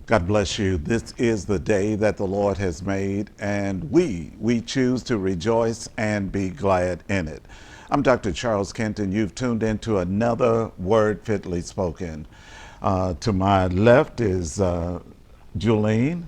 God bless you. This is the day that the Lord has made, and we choose to rejoice and be glad in it. I'm Dr. Charles Kenton. You've tuned into another word fitly spoken. To my left is Julene.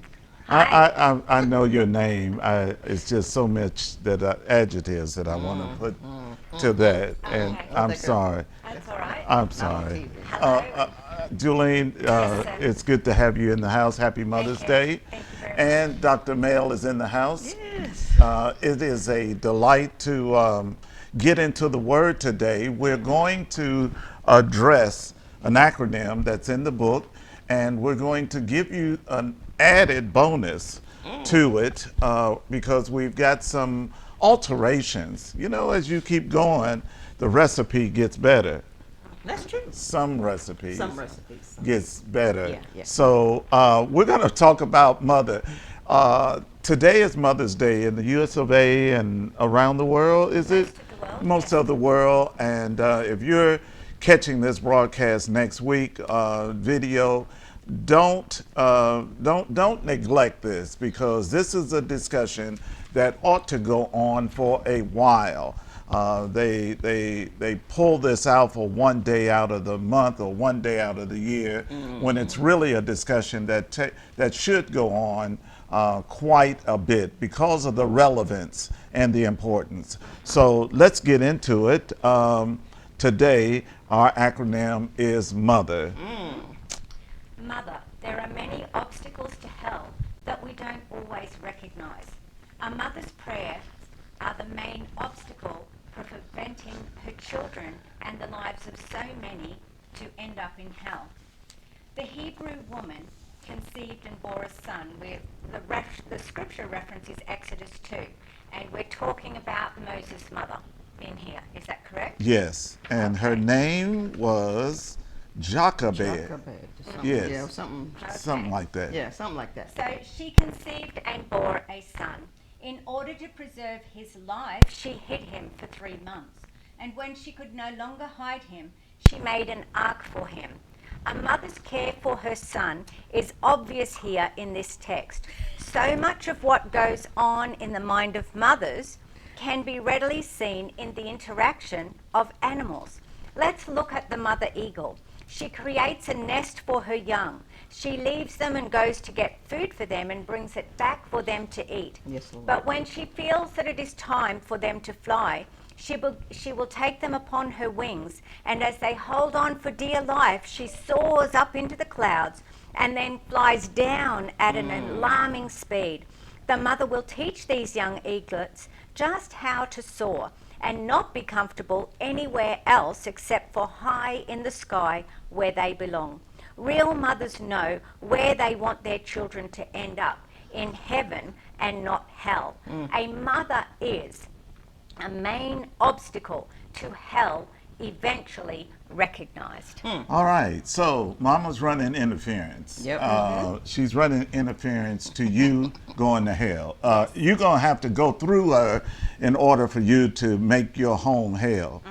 Hi. I know your name. It's just so much that adjectives that I want to put to that, and Okay. I'm sorry. That's all right. I'm Not on sorry. TV. Hello. Julene, Yes, sir. it's good to have you in the house. Happy Thank Mother's you. Day. Thank you very much. And Dr. Mail is in the house. Yes. It is a delight to get into the word today. We're going to address an acronym that's in the book, and we're going to give you an added bonus to it because we've got some alterations. You know, as you keep going, the recipe gets better. That's true. Some recipes Some recipes. gets better. Yeah, yeah. So we're going to talk about mother. Today is Mother's Day in the US of A and around the world, is it? Most of the world, Most yes. of the world. And if you're catching this broadcast next week, video, don't neglect this because this is a discussion that ought to go on for a while. They pull this out for one day out of the month or one day out of the year when it's really a discussion that should go on quite a bit because of the relevance and the importance. So let's get into it. Today, our acronym is MOTHER. Mother, there are many obstacles to hell that we don't always recognize. A mother's prayers are the main obstacle for preventing her children and the lives of so many to end up in hell. The Hebrew woman conceived and bore a son. The scripture reference is Exodus 2, and we're talking about Moses' mother in here. Is that correct? Yes, and her Okay. name was Jochebed. Jochebed. Something, Yes. Yeah, something. Something like that. Yeah, something like that. So she conceived and bore a son. In order to preserve his life, she hid him for 3 months. And when she could no longer hide him, she made an ark for him. A mother's care for her son is obvious here in this text. So much of what goes on in the mind of mothers can be readily seen in the interaction of animals. Let's look at the mother eagle. She creates a nest for her young. She leaves them and goes to get food for them and brings it back for them to eat. Yes, Lord. But when she feels that it is time for them to fly, she will take them upon her wings, and as they hold on for dear life, she soars up into the clouds and then flies down at an alarming speed. The mother will teach these young eaglets just how to soar and not be comfortable anywhere else except for high in the sky where they belong. Real mothers know where they want their children to end up, in heaven and not hell. A mother is a main obstacle to hell eventually recognized. All right, so Mama's running interference. Yep. She's running interference to you going to hell. You're going to have to go through her in order for you to make your home hell.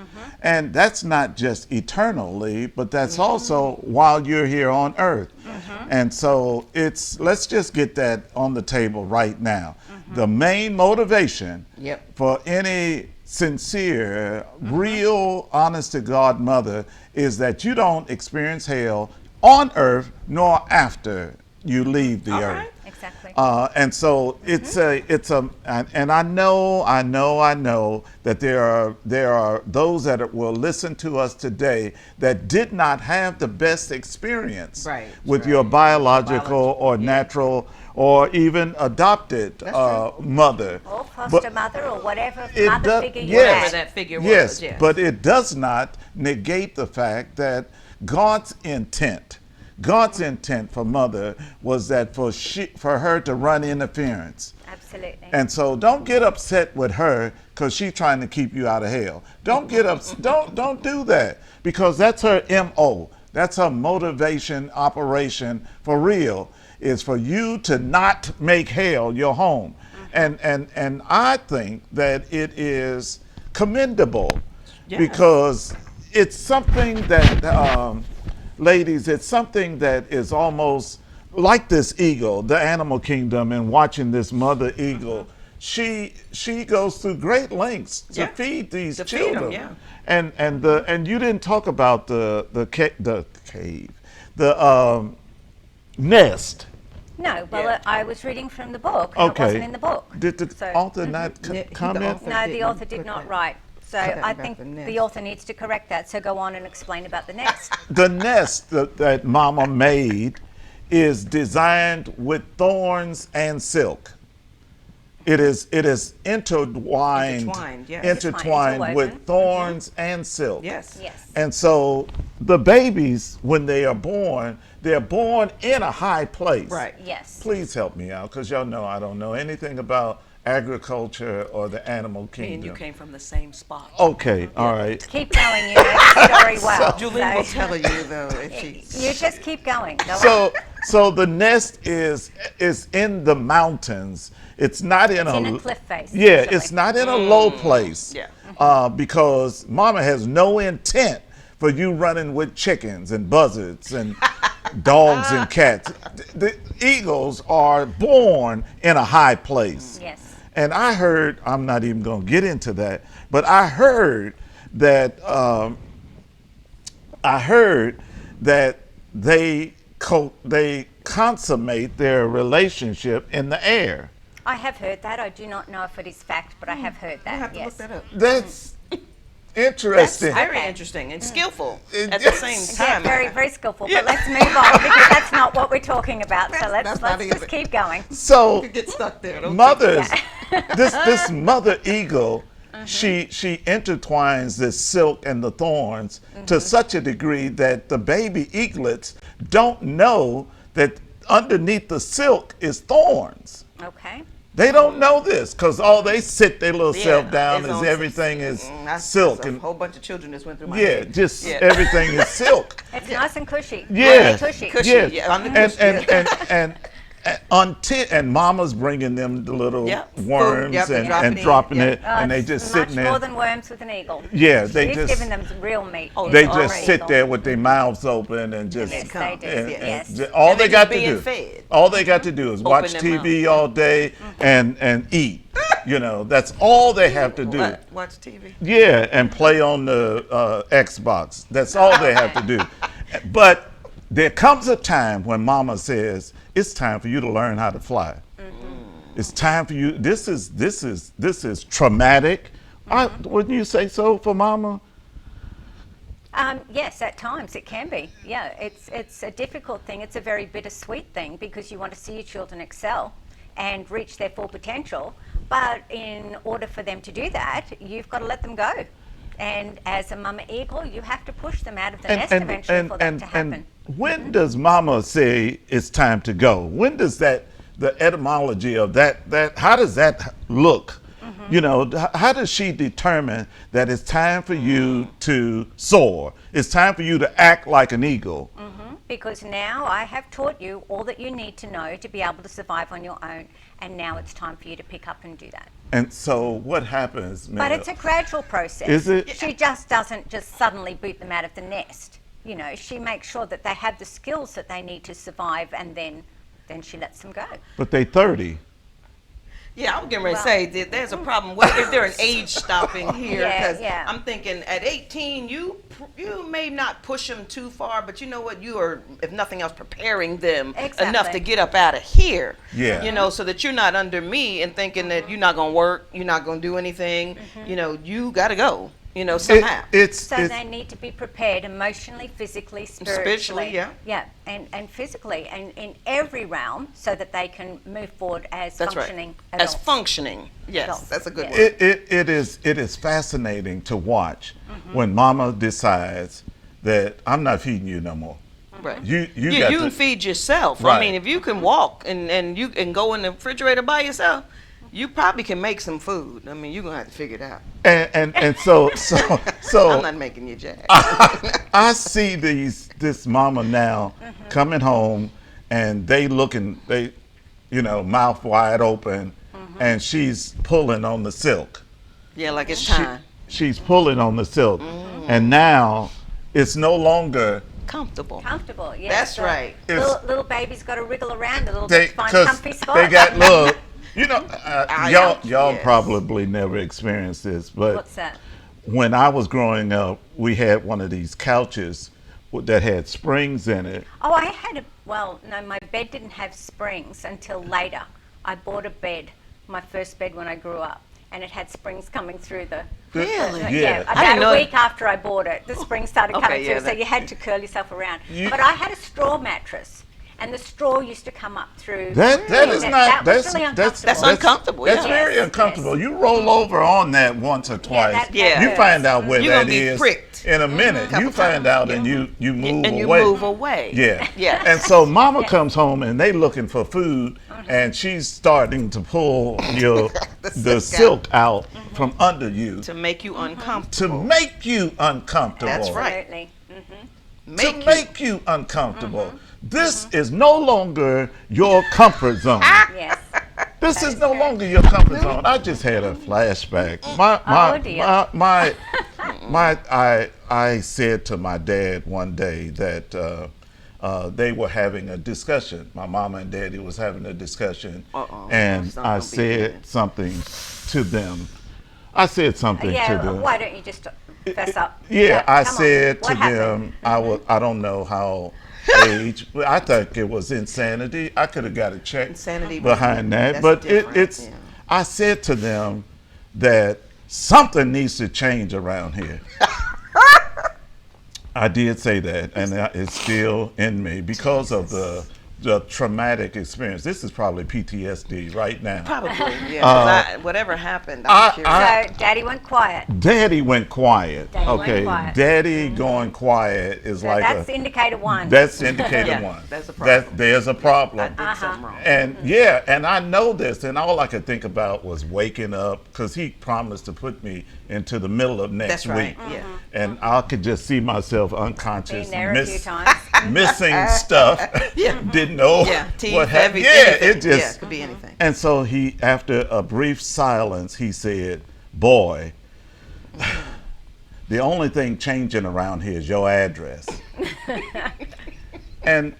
And that's not just eternally, but that's also while you're here on earth. And so let's just get that on the table right now. The main motivation Yep. for any sincere, real, honest to God mother is that you don't experience hell on earth nor after you leave the All earth. right. Exactly. And so and I know that there are those that will listen to us today that did not have the best experience Right, with right. your biological Biological, or yeah. natural or even adopted That's mother. Or But foster mother or whatever it mother does- figure you yes, Whatever had. that figure yes, was, yes. but it does not negate the fact that God's intent. God's intent for mother was that for her to run interference. Absolutely. And so don't get upset with her because she's trying to keep you out of hell. Don't get upset. Don't do that because that's her MO. That's her motivation operation for real is for you to not make hell your home. And I think that it is commendable Yes. because it's something that ladies, it's something that is almost like this eagle, the animal kingdom, and watching this mother eagle, she goes through great lengths to Yeah. feed these To feed 'em, children. yeah. And you didn't talk about the cave, the nest. No, well, Yeah. I was reading from the book, and it Okay. wasn't in the book. Did the So- author not Yeah, the comment? author- No, the didn't author did put not that- write. So put that I about think the the nest. author needs to correct that. So go on and explain about the nest. The nest that Mama made is designed with thorns and silk. It is intertwined, Intertwined, yes. intertwined Interwoven. with thorns and silk. Yes. Yes. And so the babies, when they are born, they're born in a high place. Right. Yes. Please help me out, because y'all know I don't know anything about agriculture or the animal Me kingdom. and you came from the same spot. Okay, all right. Keep going. You know the story well. Julene will So- tell you though if she. You just keep going. Go on. So the nest is in the mountains. It's not in It's in a cliff face, Yeah, usually. it's not in a low place. Yeah. Because Mama has no intent for you running with chickens and buzzards and dogs and cats. The eagles are born in a high place. Yes. And I heard, I'm not even going to get into that, but I heard that they consummate their relationship in the air. I have heard that. I do not know if it is fact, but I have heard that. We'll have to yes. look that up. That's That's interesting. very Okay. interesting and skillful It- at the yes. same Yeah, time. very, very skillful. But let's move on because that's not what we're talking about. So let's That's not just either. keep going. So You get stuck there. Don't mothers, this mother eagle, she intertwines this silk and the thorns to such a degree that the baby eaglets don't know that underneath the silk is thorns. Okay. They don't know this because all they sit their little Yeah, self down it's is on- everything is That's silk a and whole bunch of children just went through my yeah, head. just Yeah. everything is silk. It's nice and cushy. Yeah, Really cushy. Cushy, yes. yeah, on the and, cushy, and, yeah. and until and Mama's bringing them the little Yeah, food, worms yep, and drop and it in, dropping yeah. it, and they It's just much sitting more there. than worms with an eagle. Yeah, they She's just giving them some real meat. Oh, they It's just all sit eagle. there with their mouths open and just Yes, they do. and- Yes. and all And they they're got just to being do, fed. all they got to do is watch their TV all day and eat. You know, that's all they have to do. Watch TV. Yeah, and play on the Xbox. That's all they have to do. But there comes a time when Mama says, "It's time for you to learn how to fly. It's time for you. This is traumatic." Wouldn't you say so for Mama? Yes, at times it can be. Yeah, it's a difficult thing. It's a very bittersweet thing because you want to see your children excel and reach their full potential. But in order for them to do that, you've got to let them go. And as a mama eagle, you have to push them out of the nest eventually for that to happen. When does Mama say it's time to go? When does the etymology of that how does that look? You know, how does she determine that it's time for you to soar? It's time for you to act like an eagle. Because now I have taught you all that you need to know to be able to survive on your own. And now it's time for you to pick up and do that. And so what happens, man? But it's a gradual process. Is it? She just doesn't just suddenly boot them out of the nest. You know, she makes sure that they have the skills that they need to survive, and then she lets them go. But they 30. Yeah, I was getting ready to Well- say that there's a problem. What is there an age stopping here? Yeah, Because yeah. I'm thinking at 18, you may not push them too far, but you know what? You are, if nothing else, preparing them enough Exactly. to get up out of here. Yeah. You know, so that you're not under me and thinking that you're not gonna work, you're not gonna do anything. You know, you got to go. You know, somehow. So they need to be prepared emotionally, physically, spiritually. yeah. Yeah, and physically, and in every realm, so that they can move forward as That's functioning right. As adults. functioning. Yes, Adults, that's a good yes. word. It is fascinating to watch when Mama decides that I'm not feeding you no more. Right. You You got can to, feed yourself. Right. I mean, if you can walk and you can go in the refrigerator by yourself, you probably can make some food. I mean, you're gonna have to figure it out. and so I'm not making you jack. I see this mama now coming home and they mouth wide open and she's pulling on the silk. Yeah, like it's time. She's pulling on the silk. And now it's no longer Comfortable. Comfortable, yes. That's right. Little baby's got to wriggle around a little They, bit to find a cause comfy spot. they got look. You know, y'all Yes. probably never experienced this, but What's that? when I was growing up, we had one of these couches that had springs in it. Oh, I had well, no, my bed didn't have springs until later. I bought a bed, my first bed when I grew up, and it had springs coming through the... Really? Yeah. About I didn't know a week after I bought it, the springs started Okay, coming yeah, through, so that- you had to curl yourself around. You- But I had a straw mattress, and the straw used to come up through... That is That not was really That's uncomfortable. uncomfortable, That's yeah. very Yes, uncomfortable. yes. You roll over on that once or twice. that Yeah. You hurts. find out where You're that gonna be is pricked. in a minute. Couple You find times, out yeah. and you move And you away. move away. Yeah. Yeah. And so mama comes home and they looking for food and she's starting to pull the silk out from under you To make you to uncomfortable. make you uncomfortable. That's right. Absolutely. To make you uncomfortable. This is no longer your comfort zone. Yes. This That is is no correct. longer your comfort zone. I just had a flashback. Oh, dear. I said to my dad one day that they were having a discussion. My mama and daddy was having a discussion, and Something I gonna be said good. something to them. I said something to Yeah, them. why don't you just fess up? Yeah, I come on. said What to happened? them, I don't know how age, but I think it was insanity. I could have got a check Insanity behind that, that's but different, it's. yeah. I said to them that something needs to change around here. I did say that, and it's still in me because of the traumatic experience. This is probably PTSD right now. Probably, yeah. 'Cause whatever happened, I'm curious. So Daddy went quiet. Daddy went quiet. Daddy went okay, quiet. Daddy going quiet is So like that's indicator one. That's indicator Yeah, one. that's a problem. There's a I problem. did something wrong. And yeah, and I know this, and all I could think about was waking up because he promised to put me into the middle of next That's right. week. Yeah. And I could just see myself unconscious, Been there a few times. missing stuff, didn't know Yeah, teeth, what happened. everything. Yeah, anything. it just. Yeah, it could be anything. And so he, after a brief silence, he said, "Boy, the only thing changing around here is your address." And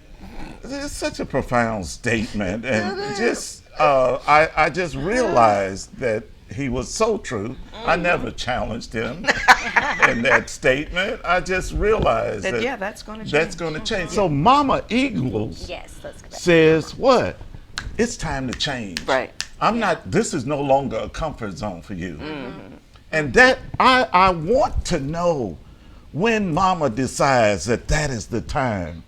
it's such a profound statement, and just I just realized that he was so true. I never challenged him in that statement. I just realized that Yeah, that's going to change. that's going to change. So Mama Eagles Yes, let's go back. says what? It's time to change. Right. I'm not, this is no longer a comfort zone for you. And that, I want to know when Mama decides that that is the time.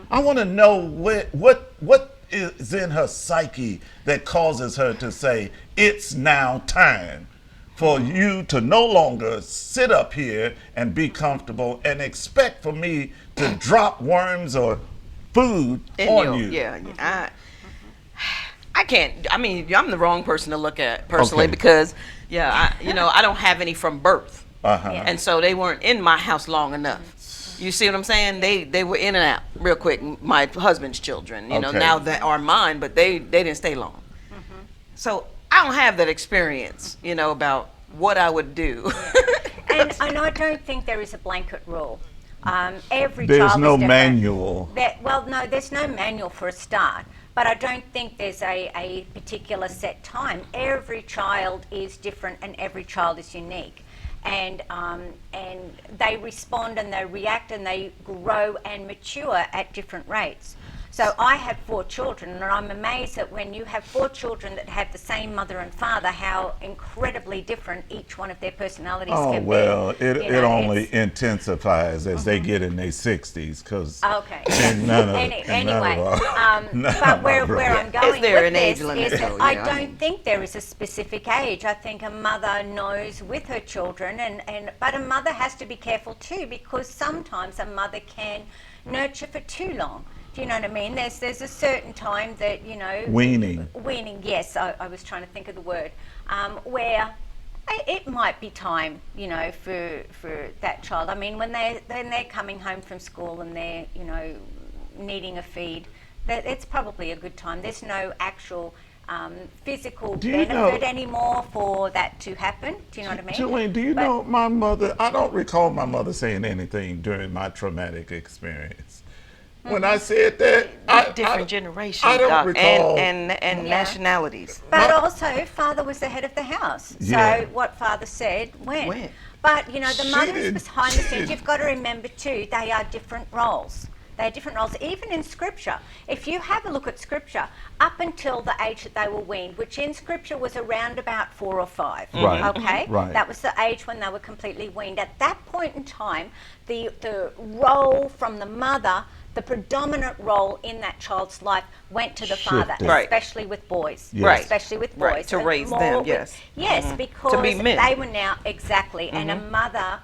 I want to know what is in her psyche that causes her to say, it's now time for you to no longer sit up here and be comfortable and expect for me to drop worms or food on you. Yeah. I can't. I mean, I'm the wrong person to look at personally Okay. because, I don't have any from birth, Uh-huh. Yeah. and so they weren't in my house long enough. You see what I'm saying? They were in and out real quick. My husband's children, Okay. now that are mine, but they didn't stay long. So I don't have that experience, about what I would do. And I don't think there is a blanket rule. Every There's child no is different. manual. No, there's no manual for a start. But I don't think there's a particular set time. Every child is different and every child is unique. And they respond and they react and they grow and mature at different rates. So I have 4 children, and I'm amazed that when you have 4 children that have the same mother and father, how incredibly different each one of their personalities Oh, can well, be. it You know, only it's- intensifies as they get in their 60s, because Okay. none of, Anyway, none of but my where brothers. I'm going there with an age this limit, is that though? I Yeah, I don't mean- think there is a specific age. I think a mother knows with her children, but a mother has to be careful too, because sometimes a mother can nurture for too long. Do you know what I mean? There's a certain time that, Weaning. Weaning, yes, I was trying to think of the word, where it might be time, for that child. I mean, when they're coming home from school and they're, needing a feed, that it's probably a good time. There's no actual physical Do you benefit know- anymore for that to happen. Do you know what I mean? Julian, do you But- know my mother? I don't recall my mother saying anything during my traumatic experience. When I said that, Different generations, I don't Doc, recall. and Yeah. nationalities. But also, father was the head of the house. Yeah. So what father said went. Went. But, you know, the She mothers did- behind the she scenes, did. you've got to remember too, they are different roles. They are different roles, even in Scripture. If you have a look at Scripture, up until the age that they were weaned, which in Scripture was around about 4 or 5. Right, Okay? right. That was the age when they were completely weaned. At that point in time, the role from the mother, the predominant role in that child's life went to the father, Shifted. Right. especially with boys. Yes. Right. Especially with boys. Right, to And raise more them, with- yes. Yes, because To be men. they were now, exactly, and a mother,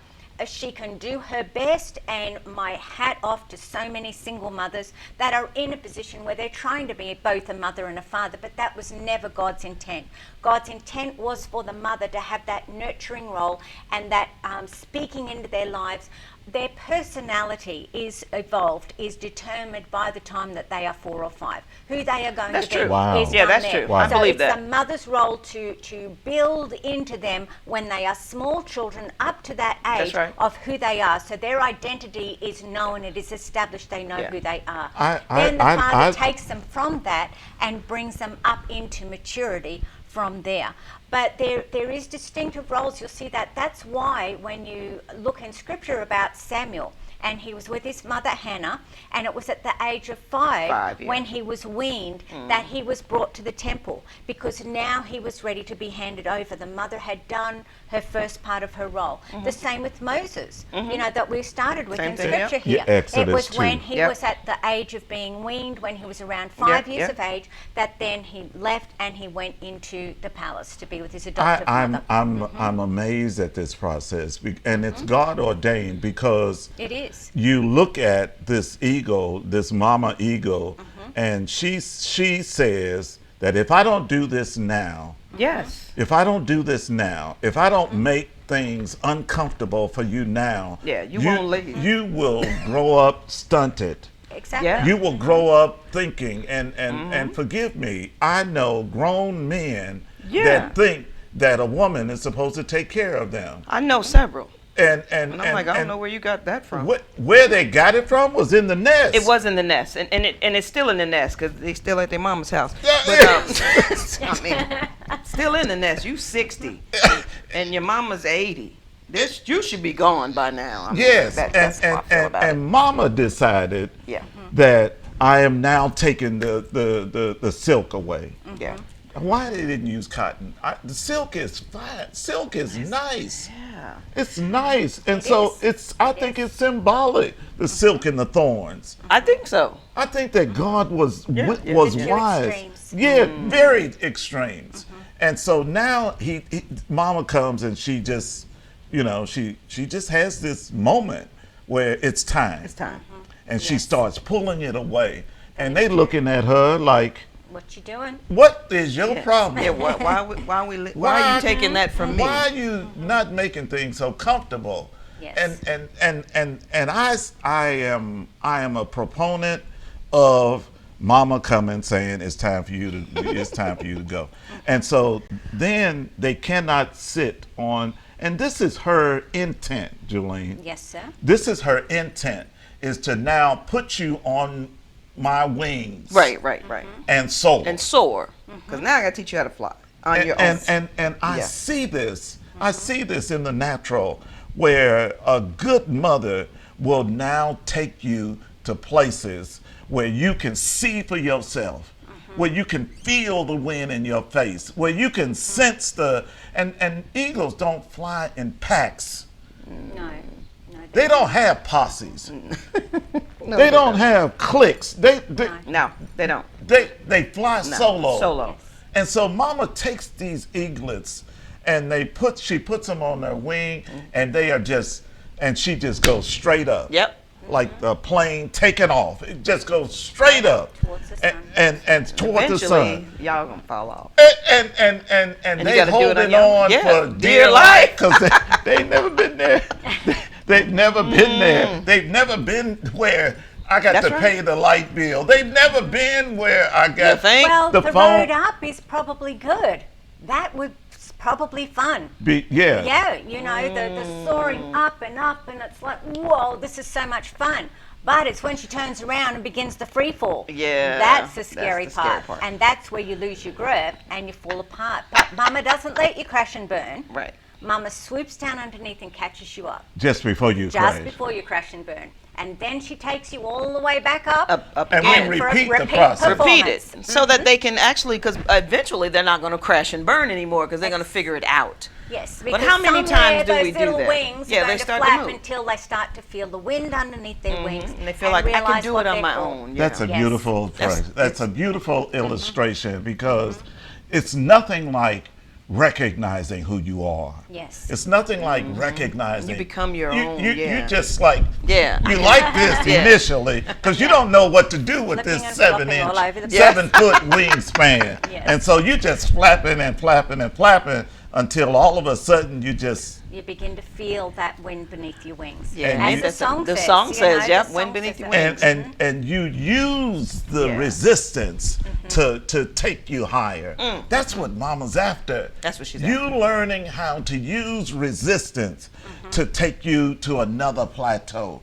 she can do her best, and my hat off to so many single mothers that are in a position where they're trying to be both a mother and a father, but that was never God's intent. God's intent was for the mother to have that nurturing role and that speaking into their lives. Their personality is evolved, is determined by the time that they are 4 or 5. Who they are going That's to be true. Wow. is Yeah, done that's there. true. I So believe it's that. the mother's role to build into them when they are small children up to that age That's right. of who they are. So their identity is known, it is established, they know Yeah. who they are. I- Then the I- father I- takes them from that and brings them up into maturity from there. But there is distinctive roles. You'll see that. That's why when you look in Scripture about Samuel, and he was with his mother Hannah, and it was at the age of 5, yeah. when he was weaned that he was brought to the temple, because now he was ready to be handed over. The mother had done her first part of her role. The same with Moses, you know, that we started with Same in thing, yep. Scripture Yeah, here. Exodus it was 2. when he Yep. was at the age of being weaned, when he was around 5 years yep. of age, that then he left and he went into the palace to be with his adoptive mother. I'm amazed at this process, and it's God ordained, because It is. you look at this eagle, this mama eagle, and she says that if I don't do this now, Yes. if I don't do this now, if I don't make things uncomfortable for you now, Yeah, you won't leave. You will grow up stunted. Exactly. Yeah. You will grow up thinking, and forgive me, I know grown men Yeah. that think that a woman is supposed to take care of them. I know several. And And I'm like, I don't know where you got that from. where they got it from was in the nest. It was in the nest, and it's still in the nest because they still at their mama's house. Yeah, But I mean, still in the nest. You 60, and your mama's 80. This you should be gone by now. I mean, Yes, that's how I feel about and Mama decided Yeah. that I am now taking the silk away. it. Yeah. Why they didn't use cotton? The silk is fine. Silk is nice. Yeah. It's nice, and It so is. I think it's symbolic. The silk and the thorns. I think so. I think that God was Yeah. was The two wise. extremes. Yeah, very extremes. And so now Mama comes and she just, you know, she just has this moment where it's time. It's time. And she starts pulling it away, and they looking at her like, What you doing? "What is your problem? Yeah. Why are you taking that from me? Why are you not making things so comfortable?" Yes. And I am a proponent of Mama coming saying it's time for you to go. And so then they cannot sit on, and this is her intent, Julene. Yes, sir. This is her intent, is to now put you on my wings. Right. And soar. And soar. Because now I got to teach you how to fly on your own. And I Yeah. see this. I see this in the natural, where a good mother will now take you to places where you can see for yourself, where you can feel the wind in your face, where you can sense and eagles don't fly in packs. No. They don't have posses. No, They don't have cliques. No, they don't. They fly No, solo. Solo. And so Mama takes these eaglets and she puts them on their wing, and she just goes straight up. Yep. Like the plane taking off. It just goes straight up. Towards the sun. And towards the sun. Eventually, y'all gonna fall off. And you they gotta do it holding on your on own. Yeah, for dear dear life. life, because they ain't never been there. They've never been there. They've never been where I got That's to right. pay the light bill. They've never been where I You got think? Well, the the phone- road up is probably good. That was probably fun. yeah. Yeah, you know, the soaring up, and it's like, whoa, this is so much fun. But it's when she turns around and begins the free fall. Yeah, That's the that's scary, the scary part. part. And that's where you lose your grip and you fall apart. But Mama doesn't let you crash and burn. Right. Mama swoops down underneath and catches you up. Just before you Just crash. before you crash and burn. And then she takes you all the way back up. Up And again. we for a repeat the repeat process. Repeat it performance. so that they can actually, because eventually they're not going to crash and burn anymore because they're going to figure it out. Yes, But how many somewhere times do we those do little that? wings Yeah, are they going to start to flap move. until they start to feel the wind underneath their wings. And they feel like I can realize do what it on they're my for. own. That's a Yes. beautiful That's- phrase. That's a beautiful illustration because it's nothing like recognizing who you are. Yes. It's nothing like recognizing. You become your own, You yeah. just like, Yeah. you like this Yeah. initially because you don't know what to do with Flipping this and 7 flopping all over the inch, place. 7 foot wingspan. Yes. And so you just flapping and flapping and flapping until all of a sudden you just, You begin to feel that wind beneath your wings. Yeah, And As you- the song the says. song you says, know, yep, the wind song beneath says your that. wings. and you use the Yeah. resistance to take you higher. That's what Mama's after. That's what she's You after. learning how to use resistance to take you to another plateau,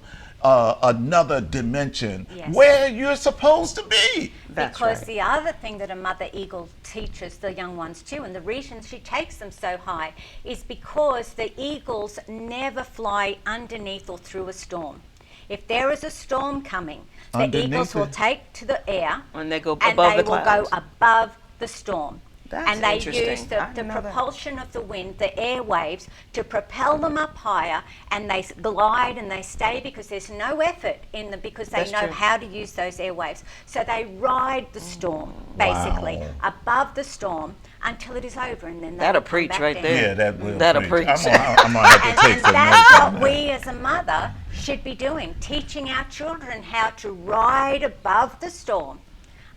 another dimension Yes. where you're supposed to be. That's Because right. the other thing that a mother eagle teaches the young ones too, and the reason she takes them so high, is because the eagles never fly underneath or through a storm. If there is a storm coming, the Underneath eagles will it? take to the air And they go and above they the will clouds. go above the storm. That's and they interesting. use the I didn't know that. propulsion of the wind, the air waves, to propel them up higher, and they glide and they stay because there's no effort in them because they That's know true. how to use those air waves. So they ride the storm, basically, Wow. above the storm until it is over, and then they That'll will come preach back right down. there. Yeah, that will That'll preach. preach. I'm gonna have to take And some that's notes on what that. we as a mother should be doing, teaching our children how to ride above the storm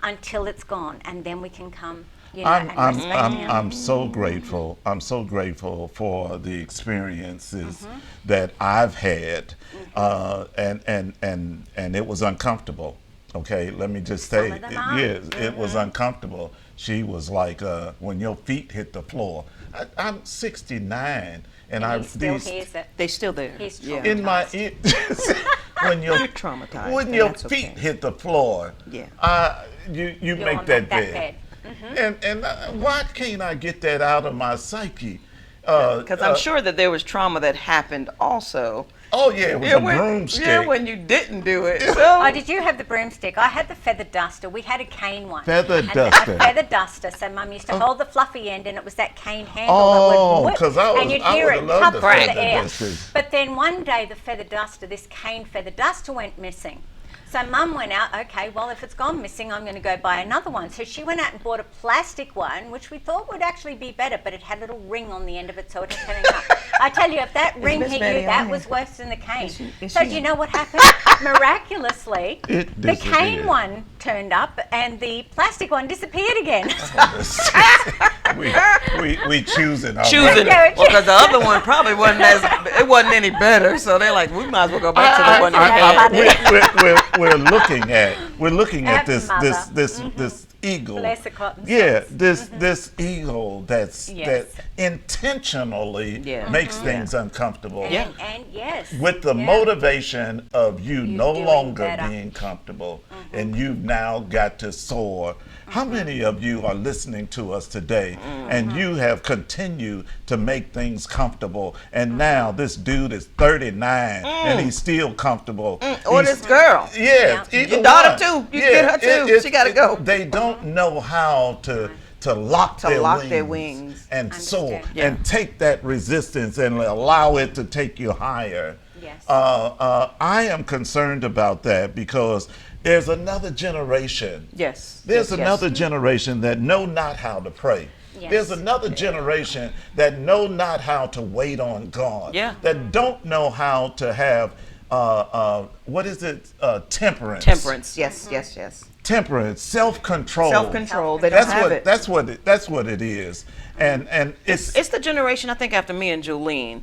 until it's gone, and then we can come, you know, and rest back down. I'm so grateful. I'm so grateful for the experiences that I've had, and it was uncomfortable. Okay, let me just say, Some of them are. yes, it was uncomfortable. She was like, when your feet hit the floor. I'm 69, and He still hears it. They still there. He's Yeah. in my ear. when your You're traumatized, when and your that's feet okay. hit the floor, Yeah. you You'll make that bed. bed. And why can't I get that out of my psyche? Because I'm sure that there was trauma that happened also. Oh yeah, it was a broomstick. Yeah, when you didn't do it. So, Oh, did you have the broomstick? I had the feather duster. We had a cane one. Feather And duster. A feather duster. So Mum used to hold the fluffy end, and it was that cane handle Oh, that would whip, 'cause I and you'd I hear would've it loved pop the through the feather air. dusters. But then one day, the feather duster, this cane feather duster, went missing. So Mum went out, okay, well, if it's gone missing, I'm going to go buy another one. So she went out and bought a plastic one, which we thought would actually be better, but it had a little ring on the end of it, so it was hanging up. I tell you, if that ring Miss hit Betty you, that on was here? worse than the cane. is So she- do you know what happened? Miraculously, It the disappeared. cane one turned up and the plastic one disappeared again. we choosing. our choosing, way. Yeah, because the other one probably wasn't it wasn't any better. So they're like, we might as well go back to the one that we had. we're looking at That this mother. this eagle. Bless her cotton Yeah, socks. this eagle Yes. that intentionally Yeah. makes things uncomfortable. Yeah. And yes. With the yeah. motivation of you no doing longer better. being comfortable and you've now got to soar. How many of you are listening to us today and you have continued to make things comfortable, and now this dude is 39 and he's still comfortable? Or He's- this girl. Yeah, Yeah. either Your daughter one. too. You get her too. She gotta go. They don't know how to lock, To their, lock wings their wings. and soar Understood. Yeah. and take that resistance and allow it to take you higher. Yes. I am concerned about that because there's another generation. Yes. There's yes, another yes. generation that know not how to pray. Yes. There's another generation that know not how to wait on God. Yeah. That don't know how to have what is it? Temperance. Temperance. Yes, yes, yes. Temperance, self-control. Self-control. They don't have it. That's what it is. And it's It's the generation, I think, after me and Jolene.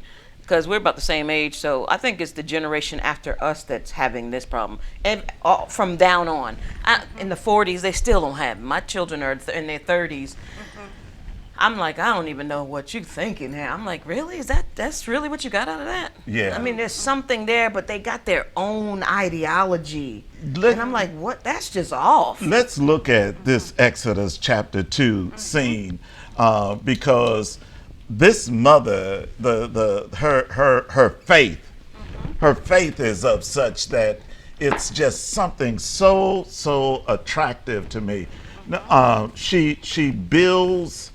because we're about the same age. So I think it's the generation after us that's having this problem, and from down on. In the 40s, they still don't have it. My children are in their 30s. I'm like, I don't even know what you thinking here. I'm like, really? That's really what you got out of that? Yeah. I mean, there's something there, but they got their own ideology. And I'm like, what? That's just off. Let's look at this Exodus chapter 2 scene, because this mother, her faith is of such that it's just something so attractive to me. She builds.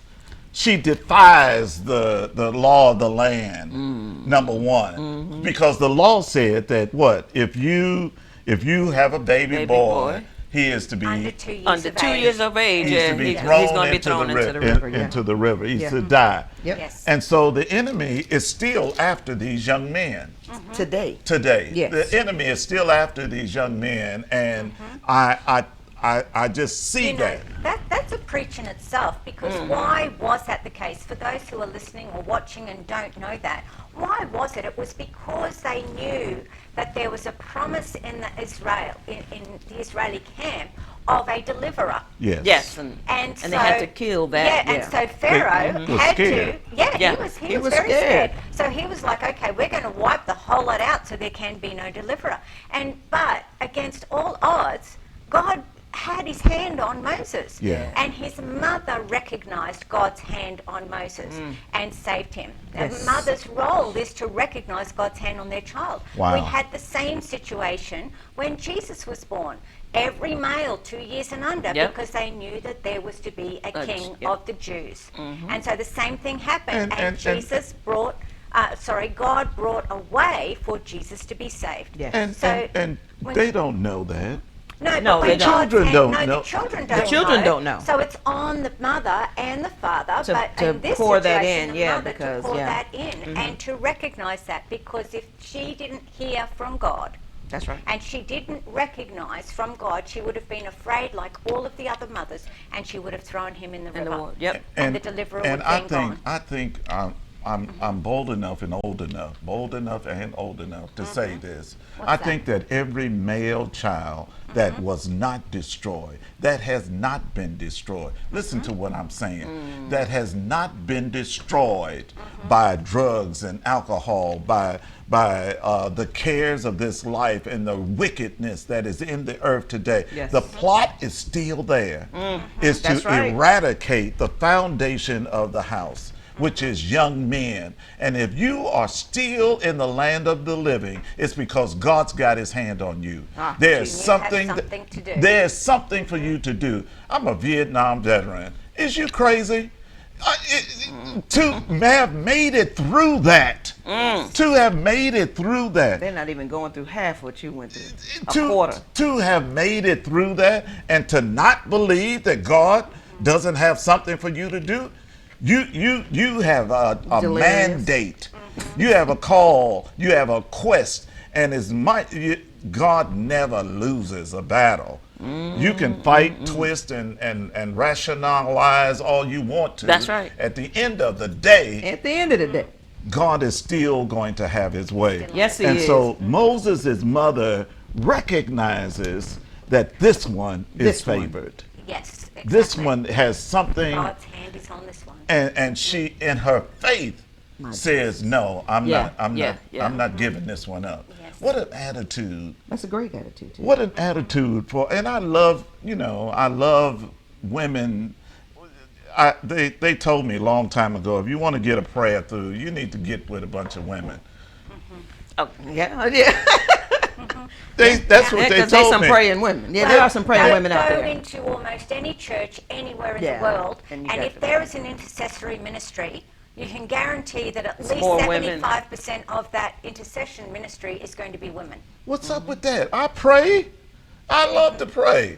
She defies the law of the land, number one, because the law said that if you have a baby boy, he is to be Under 2 years of age. he's to be he's thrown, gonna be into, thrown the into the river. into the river. He's Yeah. to die. Yep. Yes. And so the enemy is still after these young men Today. Yes. The enemy is still after these young men, and I just see You know, that. that's a preach in itself, because why was that the case? For those who are listening or watching and don't know that, why was it? It was because they knew that there was a promise in the Israeli camp of a deliverer. Yes. And they had to kill that. Yeah, and so Pharaoh was had scared. to. Yeah, Yeah, he was very scared. So he was like, okay, we're going to wipe the whole lot out so there can be no deliverer. But against all odds, God had his hand on Moses. Yeah. And his mother recognized God's hand on Moses and saved him. Yes. A mother's role is to recognize God's hand on their child. Wow. We had the same situation when Jesus was born. Every male 2 years and under, Yep. because they knew that there was to be a king yep. of the Jews. And so the same thing happened. And Jesus brought, God brought a way for Jesus to be saved. Yes. And, So and when- they don't know that. No, No, but they when don't. God's Children hand- don't no, know. The children The don't children don't know. So it's on the mother and the father, To- but to in this pour that situation, in, the yeah, mother because, to pour yeah. that in and to recognize that, because if she didn't hear from God, That's right. and she didn't recognize from God, she would have been afraid like all of the other mothers, and she would have thrown him in the In the river. water. Yep. And the deliverer would and have been gone. I think I'm bold enough and old enough to say this. I think that every male child that was not destroyed, that has not been destroyed. Listen to what I'm saying. That has not been destroyed by drugs and alcohol, by the cares of this life and the wickedness that is in the earth today. Yes. The plot is still there. Is to That's right. eradicate the foundation of the house, which is young men. And if you are still in the land of the living, it's because God's got his hand on you. There's You have something, something to do. There's something for you to do. I'm a Vietnam veteran. Is you crazy? To have made it through that. To have made it through that. They're not even going through half what you went through. A to, quarter. to have made it through that and to not believe that God doesn't have something for you to do. You have a Delirious. mandate. You have a call. You have a quest. And God never loses a battle. You can fight, twist, and rationalize all you want to. That's right. At the end of the day, At the end of the day. God is still going to have his way. Yes, he and is. so Moses' mother recognizes that this one is This one. favored. Yes, exactly. This one has something, God's hand is on this one. and she, in her faith, says, "No, I'm Yeah, not. I'm yeah, not. yeah. I'm not giving this one up." Yes. What an attitude! That's a great attitude, too. What an attitude for! And I love women. They told me a long time ago, if you want to get a prayer through, you need to get with a bunch of women. Oh, yeah. Yeah. That's what they Because there's told some me. praying women. Yeah, there are some praying women out Go there. into almost any church anywhere in Yeah, the world, and and, you got if to- there is an intercessory ministry, you can guarantee that at least more women. 75% of that intercession ministry is going to be women. What's up with that? I pray. I love to pray.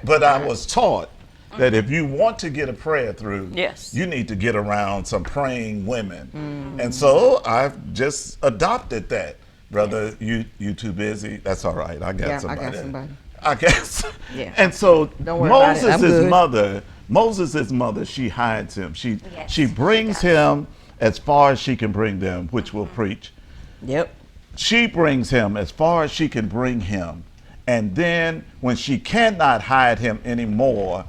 But I was taught that if you want to get a prayer through, Yes. you need to get around some praying women. And so I've just adopted that. Brother, you too busy? That's all right. I got Yeah, I somebody. got somebody. I guess. Yeah. And so Don't worry about it. I'm Moses' good. mother, she hides him. Yes, she brings she does. him as far as she can bring them, which will preach. Yep. She brings him as far as she can bring him. And then when she cannot hide him anymore,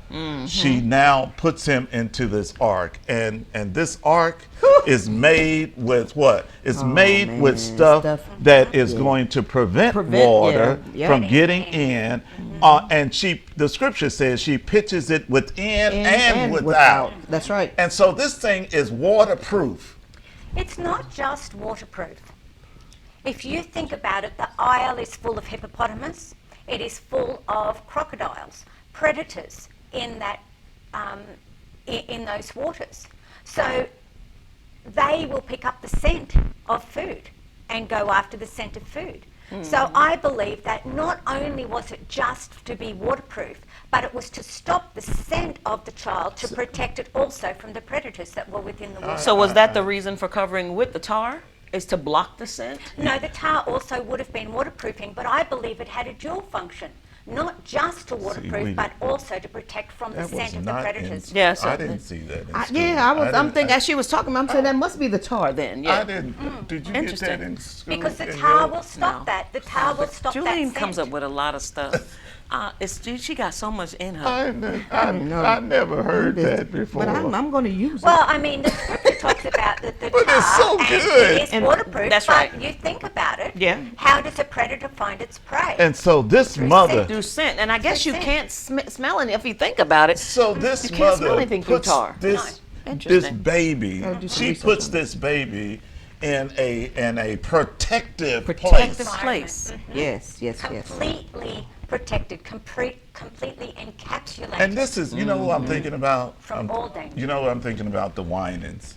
she now puts him into this ark. And this ark is made with what? It's made man, with stuff that is going to prevent water from getting in. And the scripture says she pitches it within and without. That's right. And so this thing is waterproof. It's not just waterproof. If you think about it, the aisle is full of hippopotamus. It is full of crocodiles, predators in that in those waters. So they will pick up the scent of food and go after the scent of food. So I believe that not only was it just to be waterproof, but it was to stop the scent of the child, to protect it also from the predators that were within the water. So was that the reason for covering with the tar? Is to block the scent? No, the tar also would have been waterproofing, but I believe it had a dual function. Not just to waterproof, but also to protect from the scent of the predators. Yes, I didn't see that in school. I'm thinking, as she was talking, I'm saying that must be the tar then. I didn't. Did you get that in school? Because the tar will stop that. The tar will stop that Julian scent. comes up with a lot of stuff. She got so much in her. I never heard that before. But I'm going to use it. Well, I mean, the scripture talks about the But tar, it's so and good. it is waterproof. That's but right. you think about it. Yeah. How does a predator find its prey? And so this mother, Through scent, and I guess you scent. can't smell it if you think about it. so this You can't smell mother anything through puts tar. this Interesting. baby. do some She research puts on this baby in a protective Protective place. place. Yes. Completely protected, completely encapsulated. And this is, you know, what I'm thinking about. From all danger. You know what I'm thinking about? The Winans.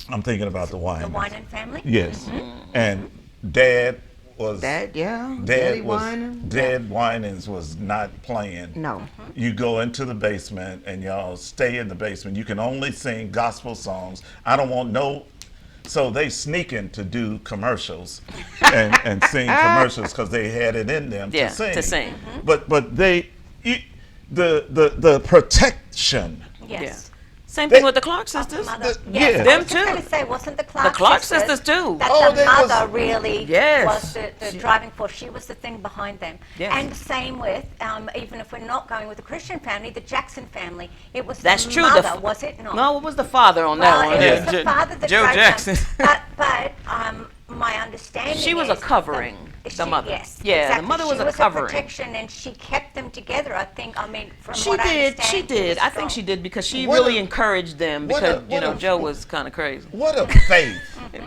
I'm thinking about the Winans. the Winan family. Yes. And Dad was. Daddy was Winan. Dad Winans was not playing. No. You go into the basement and y'all stay in the basement. You can only sing gospel songs. I don't want no. So they sneaking to do commercials and sing commercials because they had it in them Yeah, to sing. to sing. But the protection. Yes. Same thing with the Clark sisters. Mother. yeah. Yes, I Them was just too. going to say, wasn't the Clark, The Clark sisters too. That Oh, the they was- mother really Yes. was the driving force. She was the thing behind them. Yes. And same with, even if we're not going with the Christian family, the Jackson family. It was That's the true. mother, was it not? No, it was the father on Well, that one. it was the father that Joe drove Jackson. them. But my understanding She was a is covering, that the mother. Yes, Yeah, the exactly. mother was she a was covering. protection, and she kept them together. I think. I mean, from She what I did. understand, She it did. was I think strong. she did because she What really a- encouraged them what because a- what a- Joe was kind of crazy. What a faith.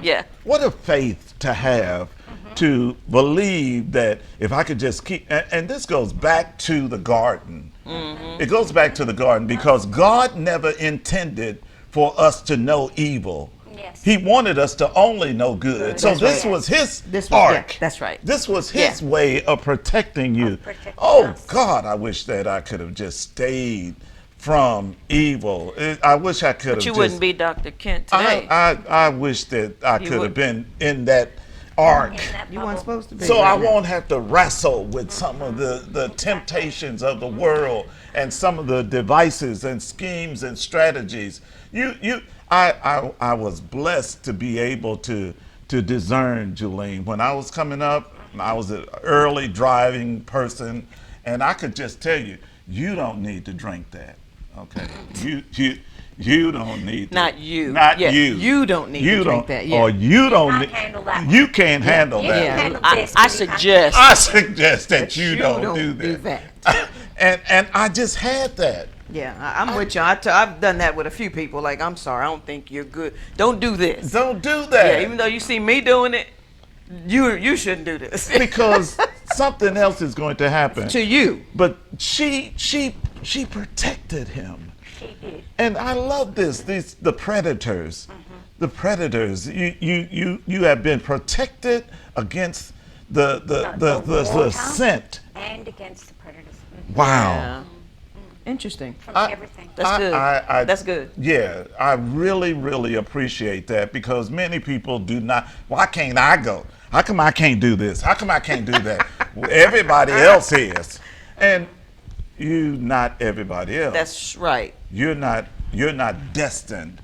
Yeah. What a faith to have to believe that if I could just keep, and this goes back to the garden. It goes back to the garden because God never intended for us to know evil. Yes. He wanted us to only know good. So That's this right. was his This was- ark. yeah, that's right. This was his Yeah. way of protecting you. protecting Oh us. God, I wish that I could have just stayed from evil. I wish I could have. But you just, wouldn't be Dr. Kent today. I wish that I You could have would. been in that ark. In that You bubble. weren't supposed to be. So I right now. won't have to wrestle with some of the temptations of the world and some of the devices and schemes and strategies. I was blessed to be able to discern, Julene. When I was coming up, I was an early driving person, and I could just tell you, you don't need to drink that. Okay, you don't need to. Not you. Not Yeah, you. you don't need to drink that, yeah. Or you don't. can't need- handle that. You can't handle You that. can handle I, this, I but you can't- suggest. I suggest that you don't do do that. that. And I just had that. Yeah, I'm with you. I've done that with a few people. Like, I'm sorry, I don't think you're good. Don't do this. Don't do that. Yeah, even though you see me doing it, you shouldn't do this. Because something else is going to happen. To you. But she protected him. She did. And I love this. The predators. The predators. You have been protected against the water scent. And against the predators. Wow. Yeah. Interesting. From I- everything. That's good. That's good. Yeah, I really, really appreciate that because many people do not. Why can't I go? How come I can't do this? How come I can't do that? Well, everybody else is, and you not everybody else. That's right. You're not destined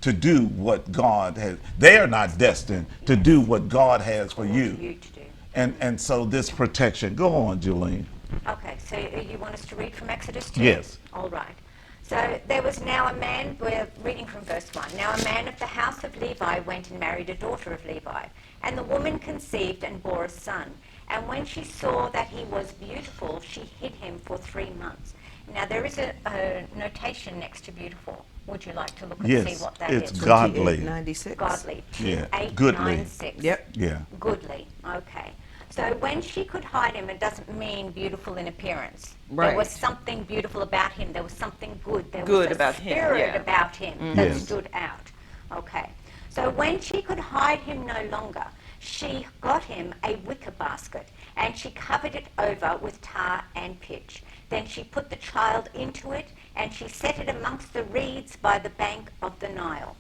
to do what God has. They are not destined to do what God has for you. You to do. And so this protection. Go on, Julene. Okay, so you want us to read from Exodus 2? Yes. All right. So there was now a man, we're reading from verse 1. Now a man of the house of Levi went and married a daughter of Levi. And the woman conceived and bore a son. And when she saw that he was beautiful, she hid him for 3 months. Now there is a notation next to beautiful. Would you like to look and Yes, see what that is? it's godly. 96. Godly. Yeah, 2896. Yep. Yeah. Goodly. Okay. So when she could hide him, it doesn't mean beautiful in appearance. Right. There was something beautiful about him. There was something good. There Good was a about him, spirit yeah. about him that Yes. stood out. Okay. So when she could hide him no longer, she got him a wicker basket, and she covered it over with tar and pitch. Then she put the child into it, and she set it amongst the reeds by the bank of the Nile.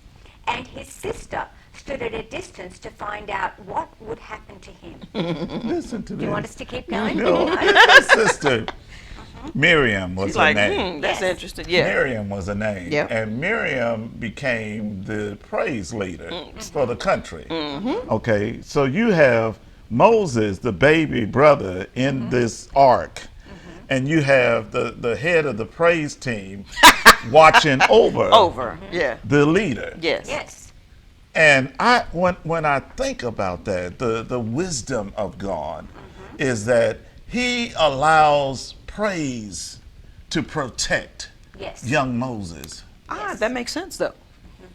And his sister stood at a distance to find out what would happen to him. Listen to this. Do you want us to keep going? No, my sister Miriam was She's her like, name. that's Yes. interesting. Yeah. Miriam was a name, Yep. and Miriam became the praise leader for the country. Okay, so you have Moses, the baby brother, in this ark, and you have the head of the praise team watching over Yeah. the leader. Yes. Yes. And when I think about that, the wisdom of God is that He allows praise to protect Yes. young Moses. Ah, that makes sense though.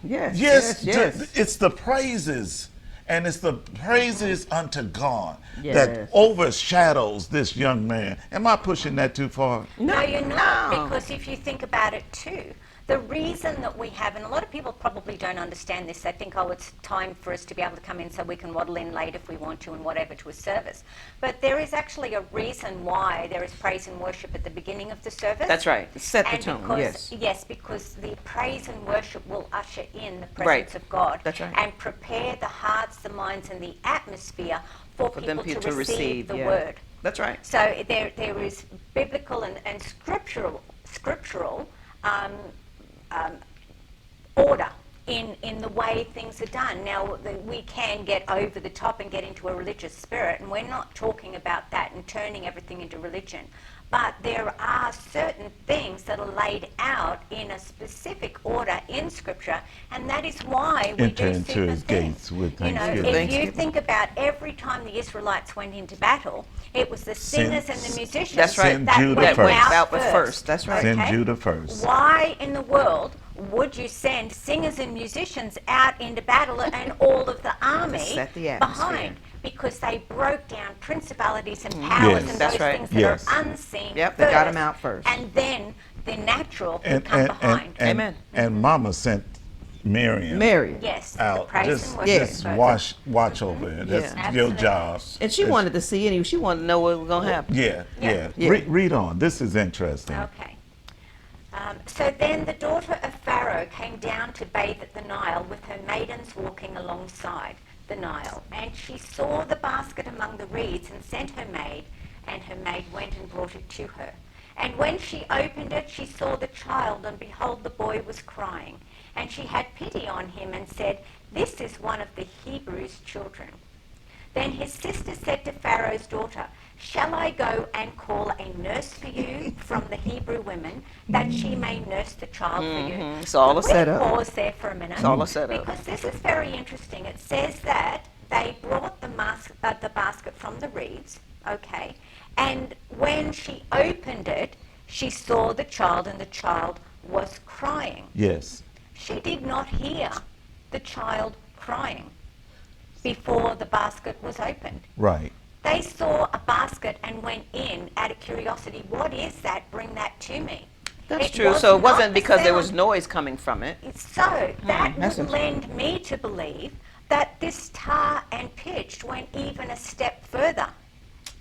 Yes. Yes, Yes. it's the praises, and it's the praises unto God Yes. that overshadows this young man. Am I pushing that too far? No, you're not, No. because if you think about it too, the reason that we have, and a lot of people probably don't understand this, they think, oh, it's time for us to be able to come in so we can waddle in late if we want to and whatever to a service. But there is actually a reason why there is praise and worship at the beginning of the service. That's right. Set the And tone, because, yes. because the praise and worship will usher in the Right. presence of God. That's right. And prepare the hearts, the minds, and the atmosphere for For them people to to receive the yeah. word. That's right. So there is biblical and scriptural order in the way things are done. Now, we can get over the top and get into a religious spirit, and we're not talking about that and turning everything into religion. But there are certain things that are laid out in a specific order in Scripture, and that is why we Enter do into certain his things. gates with You know, thanksgiving. if you Thanksgiving. think about every time the Israelites went into battle, it was the singers and the musicians That's right. Send that Judah went first. out Out first. That's right. Send Okay. Judah first. Why in the world would you send singers and musicians out into battle and all of the army set the atmosphere. behind? Because they broke down principalities and powers Yes. and That's those right. things that Yes. are unseen. Yep, they got 'em first, out first. And then the natural could And, come and, behind. and, Amen. and Mama sent Miriam Mary. Yes, the out. praise Just, and worship just first. watch over it. That's Yeah. your Absolutely. job. And she wanted to see it. She wanted to know what was gonna happen. Yeah, yeah. Yeah. Read on. This is interesting. Okay. So then the daughter of Pharaoh came down to bathe at the Nile with her maidens walking alongside the Nile. And she saw the basket among the reeds and sent her maid, and her maid went and brought it to her. And when she opened it, she saw the child, and behold, the boy was crying. And she had pity on him and said, "This is one of the Hebrews' children." Then his sister said to Pharaoh's daughter, "Shall I go and call a nurse for you from the Hebrew women, that she may nurse the child for you?" It's all a Could we setup. Pause there for a minute. It's all a setup. Because this is very interesting. It says that they brought the basket from the reeds, okay, and when she opened it, she saw the child, and the child was crying. Yes. She did not hear the child crying before the basket was opened. Right. They saw a basket and went in out of curiosity. What is that? Bring that to me. That's It true. was So it not wasn't the because there was sound. noise coming from it. So that that's would lend me to believe that this tar and pitch went even a step further.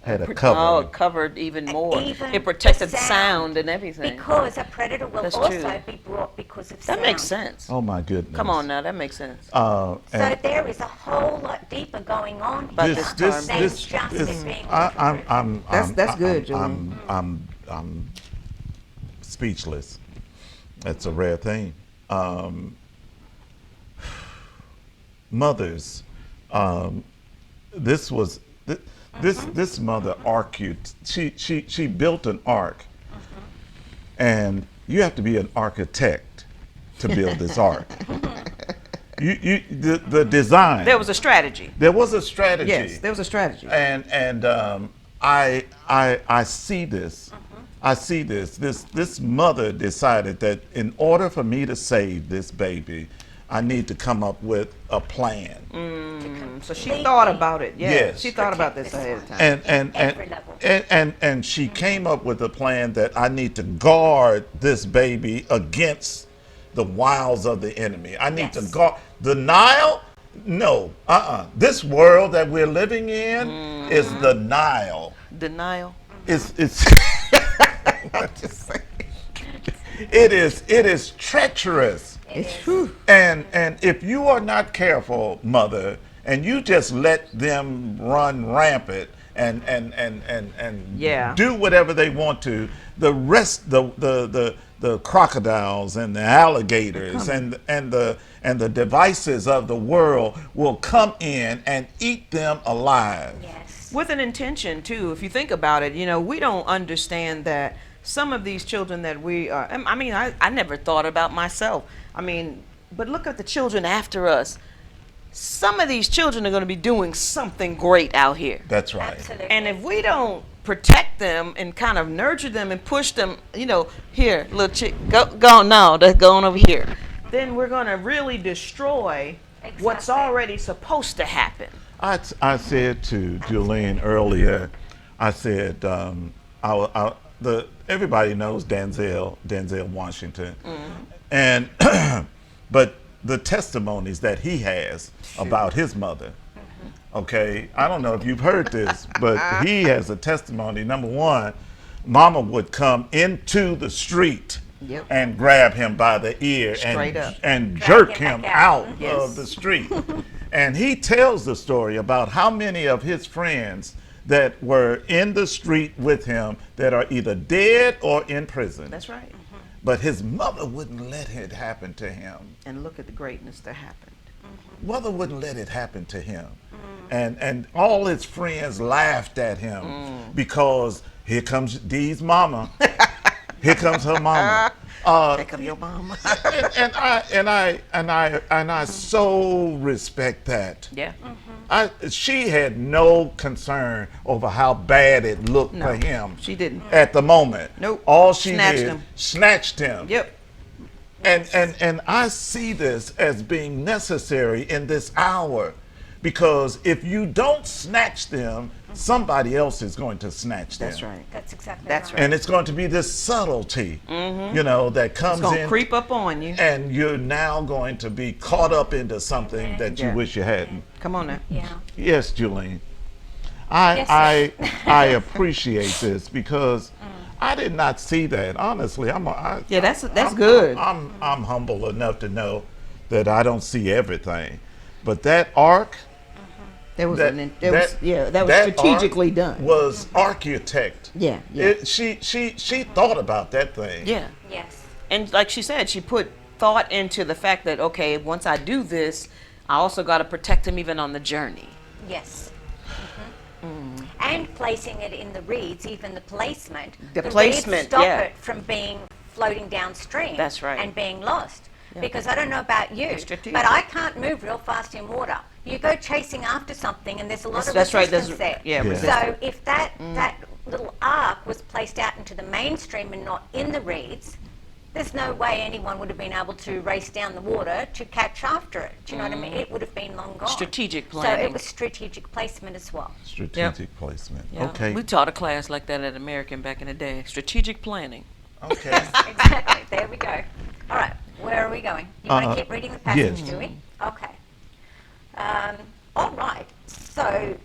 Had a Oh, cover. it covered even more. Even It protected the sound and everything. Because a predator will That's also true. be brought because of That sound. makes sense. Oh my goodness. Come on now, that makes sense. So And there is a whole lot deeper going on But here this than time- just it being That's good, Julie. I'm speechless. That's a rare thing. mothers, um, this was this mother argued. She built an ark, and you have to be an architect to build this ark. The design. There was a strategy. There was a strategy. Yes, there was a strategy. And I see this. I see this. This mother decided that in order for me to save this baby, I need to come up with a plan. So she thought about it. Yeah, Yes. she thought about this ahead of time. Every level. And she came up with a plan that I need to guard this baby against the wiles of the enemy. I need to Yes. guard the Nile. No, This world that we're living in is the Nile. Denial. It's it is treacherous. It's true. And if you are not careful, mother, and you just let them run rampant and Yeah. do whatever they want to, the rest the crocodiles and the alligators and the devices of the world will come in and eat them alive. Yes. With an intention too. If you think about it, you know, we don't understand that some of these children that we are. I mean, I never thought about myself. I mean, But look at the children after us. Some of these children are going to be doing something great out here. That's right. Absolutely. And if we don't protect them and kind of nurture them and push them, you know, here, little chick, go no, that's going over here. Then we're going to really destroy what's Exactly. already supposed to happen. I said to Julene earlier, I said, everybody knows Denzel Washington, and but the testimonies that he has about his mother. Okay, I don't know if you've heard this, but he has a testimony. Number one, Mama would come into the street Yep. and grab him by the ear Straight up. and Drag jerk him him back out out. Yes. of the street. And he tells the story about how many of his friends that were in the street with him that are either dead or in prison. that's right. But his mother wouldn't let it happen to him. And look at the greatness that happened. Mother wouldn't let it happen to him. And all his friends laughed at him because here comes Dee's mama. Here comes her mama. Take up your mama. And I so respect that. Yeah. She had no concern over how bad it looked No, for him. she didn't. At the moment. Nope. All she Snatched did, him. snatched him. Yep. And I see this as being necessary in this hour, because if you don't snatch them, somebody else is going to snatch them. That's right. That's exactly That's right. And it's going to be this subtlety, you know, that comes It's gonna in, creep up on you. and you're now going to be caught up into something that you Yeah. wish you hadn't. Come on now. Yeah. Yes, Julene. Yes, I appreciate this because I did not see that. Honestly, Yeah, that's good. I'm humble enough to know that I don't see everything, but that ark. That was That, that was that strategically ark done. Was architect. Yeah, yeah. She thought about that thing. Yeah. Yes. And like she said, she put thought into the fact that, okay, once I do this, I also got to protect him even on the journey. Yes. And placing it in the reeds, even the placement. The reeds placement, stop yeah. it from being floating downstream. That's right. And being lost. Because I don't know about you, strategic. but I can't move real fast in water. You go chasing after something, and there's a lot of That's right. resistance there. Yeah, Yeah. So if that little arc was placed out into the mainstream and not in the reeds, there's no way anyone would have been able to race down the water to catch after it. Do you know what I mean? It would have been long gone. Strategic So planning. it was strategic placement as well. Strategic placement. Yeah. Okay. We taught a class like that at American back in the day. Strategic planning. Okay. Exactly. There we go. All right. Where are we going? You want to keep reading the passage, yes. do we? Okay. All right. So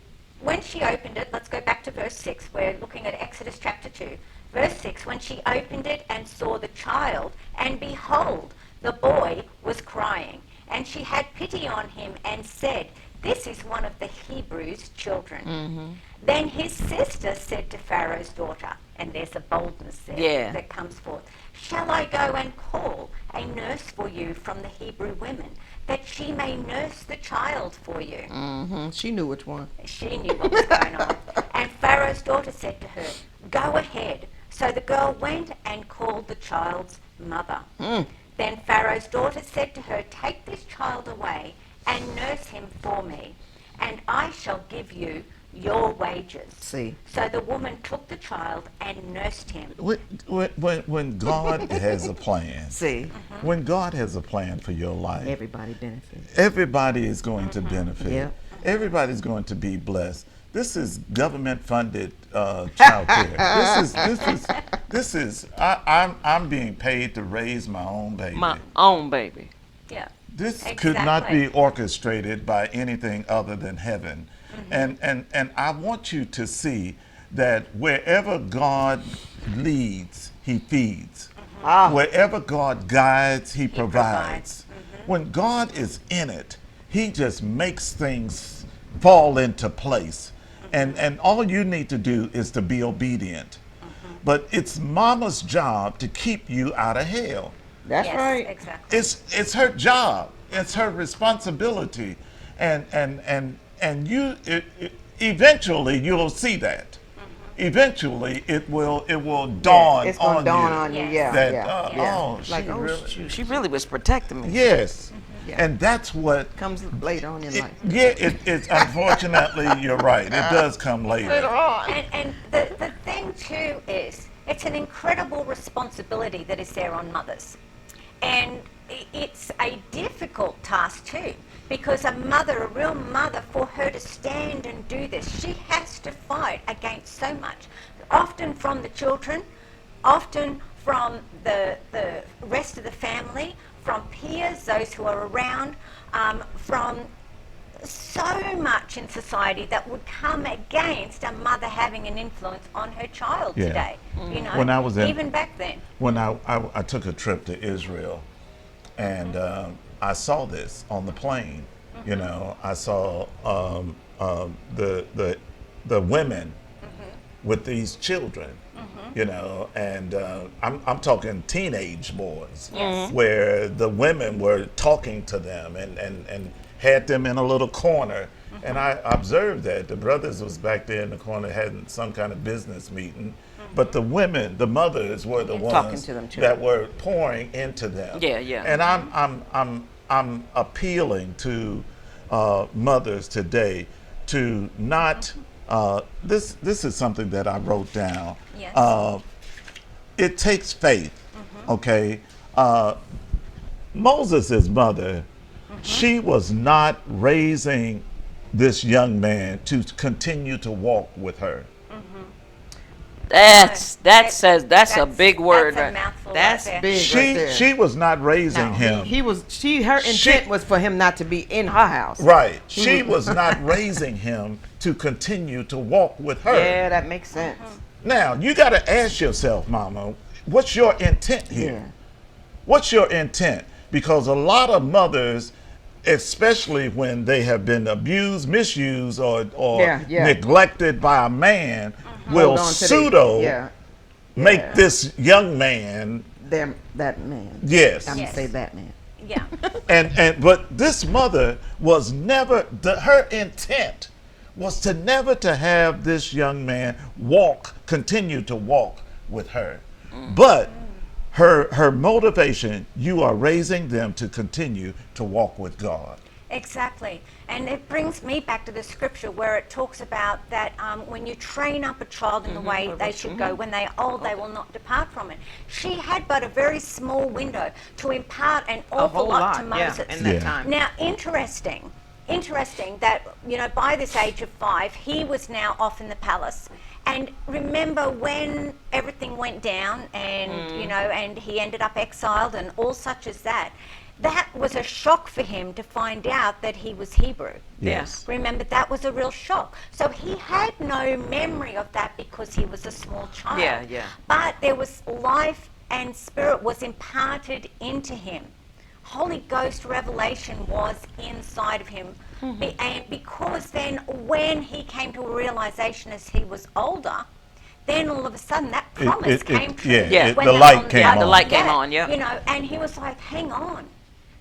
when she opened it, let's go back to verse 6. We're looking at Exodus chapter 2. Verse 6, when she opened it and saw the child, and behold, the boy was crying. And she had pity on him and said, this is one of the Hebrews' children. Then his sister said to Pharaoh's daughter, and there's a boldness there that comes forth, shall I go and call a nurse for you from the Hebrew women, that she may nurse the child for you. Mm-hmm. She knew which one. She knew what was going on. And Pharaoh's daughter said to her, "Go ahead." So the girl went and called the child's mother. Then Pharaoh's daughter said to her, "Take this child away and nurse him for me, and I shall give you your wages." See. So the woman took the child and nursed him. When God has a plan, See. when God has a plan for your life, Everybody benefits. everybody is going to benefit. Yeah. Everybody's going to be blessed. This is government-funded child care. This is. I'm being paid to raise my own baby. My own baby. Yeah. This could not Exactly. be orchestrated by anything other than heaven. And I want you to see that wherever God leads, he feeds. Wherever God guides, he provides. When God is in it, he just makes things fall into place. And all you need to do is to be obedient. But it's mama's job to keep you out of hell. That's Yes, right. exactly. It's her job. It's her responsibility, and you eventually you'll see that. Eventually it will dawn It's gonna on dawn you on you. Yes. Yeah. that yeah. oh Like, she oh, really, She really was protecting me. yes, Yeah. and that's what. Comes later on in life. Yeah, it's unfortunately you're right. It does come later. And the thing too is, it's an incredible responsibility that is there on mothers. And it's a difficult task too, because a mother, a real mother, for her to stand and do this, she has to fight against so much, often from the children, often from the rest of the family, from peers, those who are around, from so much in society that would come against a mother having an influence on her child Yeah. today. You know, When I was in- even back then. When I took a trip to Israel, and I saw this on the plane. You know, I saw the women with these children. You know, and I'm talking teenage boys, Yes. where the women were talking to them and had them in a little corner. And I observed that the brothers was back there in the corner having some kind of business meeting, but the women, the mothers, were the Talking ones to them too. that were pouring into them. Yeah, yeah. And I'm appealing to mothers today to not. This is something that I wrote down. Yes. It takes faith. Okay. Moses' mother, she was not raising this young man to continue to walk with her. That's That's a big word. That's a right? mouthful That's right there. big. She right there. she was not raising No, him. Her intent was for him not to be in her house. Right. She was not raising him to continue to walk with her. Yeah, that makes sense. Now, you got to ask yourself, mama, what's your intent here? Yeah. What's your intent? Because a lot of mothers, especially when they have been abused, misused, or Yeah. neglected by a man, will Hold on to pseudo yeah. make this young man, That man. yes. I'm Yes. gonna say that man. Yeah. And but this mother was never, her intent was to never to have this young man continue to walk with her. But her motivation, you are raising them to continue to walk with God. Exactly. And it brings me back to the scripture where it talks about that when you train up a child in the way they should go, when they are old, they will not depart from it. She had but a very small window to impart an A awful whole lot to yeah, Moses. in that Yeah. time. Now, interesting that, you know, by this age of 5, he was now off in the palace. And remember when everything went down and, you know, and he ended up exiled and all such as that, that was a shock for him to find out that he was Hebrew. Yes. Remember, that was a real shock. So he had no memory of that because he was a small child. Yeah, yeah. But there was life and spirit was imparted into him. Holy Ghost revelation was inside of him. And because then when he came to a realization as he was older, then all of a sudden that promise came true. Yeah, Yeah. the light came Yeah, on. the light came on, yeah. You know, and he was like, hang on.